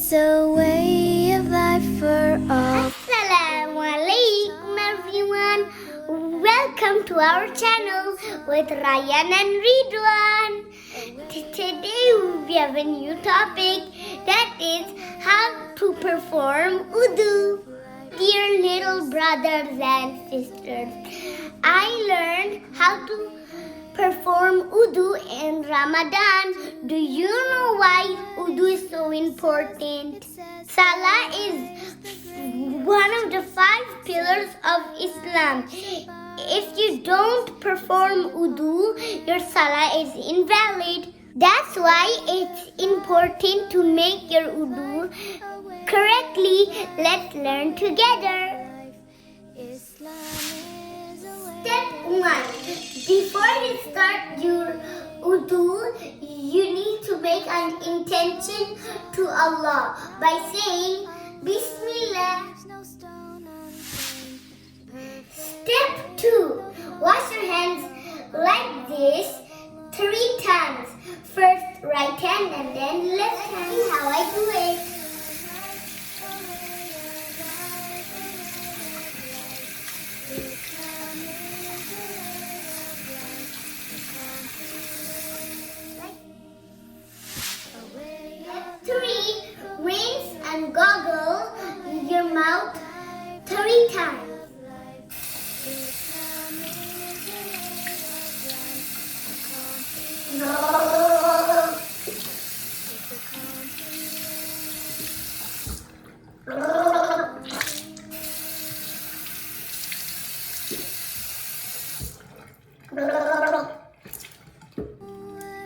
It's a way of life for all. Assalamu alaikum everyone. Welcome to our channel with Ryan and Ridwan. Today we have a new topic, that is how to perform Wudu. Dear little brothers and sisters, I learned how to perform Wudu in Ramadan. Do you know why Wudu is so important? Salah is one of the 5 pillars of Islam. If you don't perform Wudu, your Salah is invalid. That's why it's important to make your Wudu correctly. Let's learn together. Step 1. Before you start your Wudu, you need to make an intention to Allah by saying Bismillah. Step 2. Wash your hands like this 3 times. First right hand and then left hand. See how I do it. Step 3. Rinse and goggle your mouth 3 times.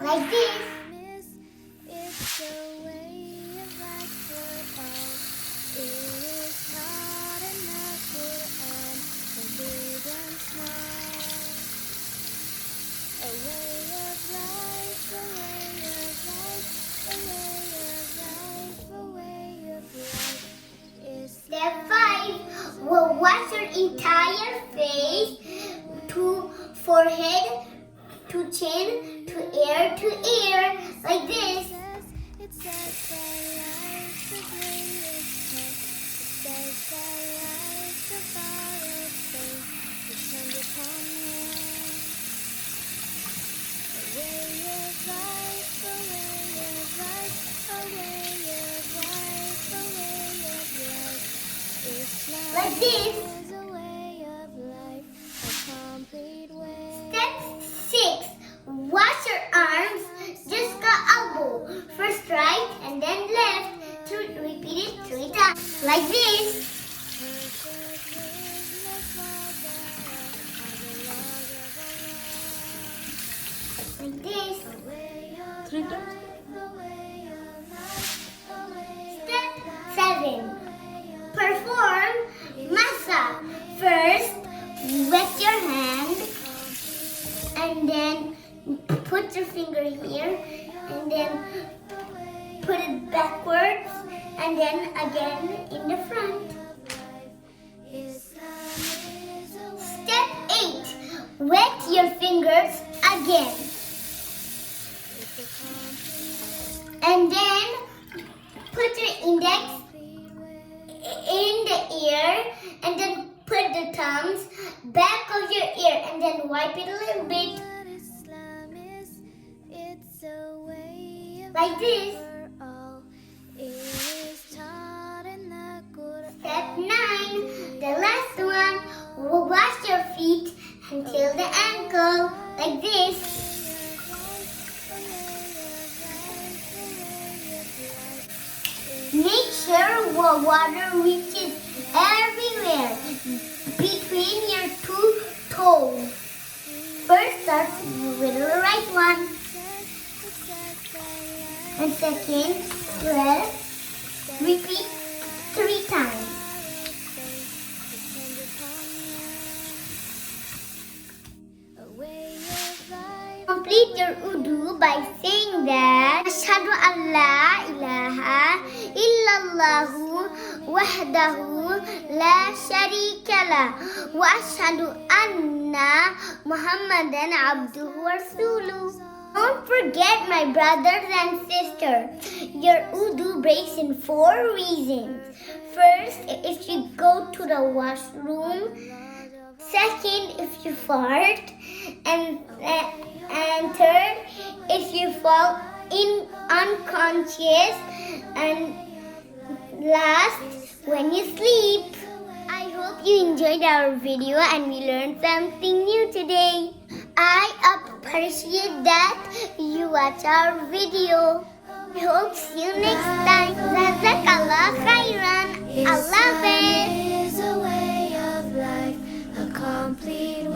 Like this. It's a way of life for all. It is taught in the Quran, a big and small. A way of life, a way of life, a way of life, a way of life. Step 5. We'll wash your entire face, to forehead, to chin, to ear, like this. It says that life's a greatest test. It says that life's a borrowed faith. Depend upon you. A way of life, a way of life, a way of life, a way of life. Islam Like this. is a way of life, a complete way. Step 6. Wash your arms, just go elbow. First right and then left. Repeat it 3 times. Like this. Like this. 3 times. Step 7. Perform masa. First, wet your hand and then put your finger here and then put it backwards and then again in the front. Step 8. Wet your fingers again. And then put your index in the ear and then put the thumbs back of your ear and then wipe it a little bit like this. Step 9. The last one. We'll wash your feet until the ankle like this. Make sure water reaches everywhere between your 2 toes. First start with the right one. And second, left. Repeat 3 times. Complete your Wudu by saying that Ashhadu an la ilaha illallahu wahdahu la sharika lah wa ashhadu anna Muhammadan abduhu wa rasuluh. Don't forget, my brothers and sisters, your wudu breaks in 4 reasons. First, if you go to the washroom. Second, if you fart. And third, if you fall in unconscious. And last, when you sleep. I hope you enjoyed our video and we learned something new today. I appreciate that you watch our video. I hope see you next time. Jazakalla, khyran. Allah Hafiz. Is a way of life, a complete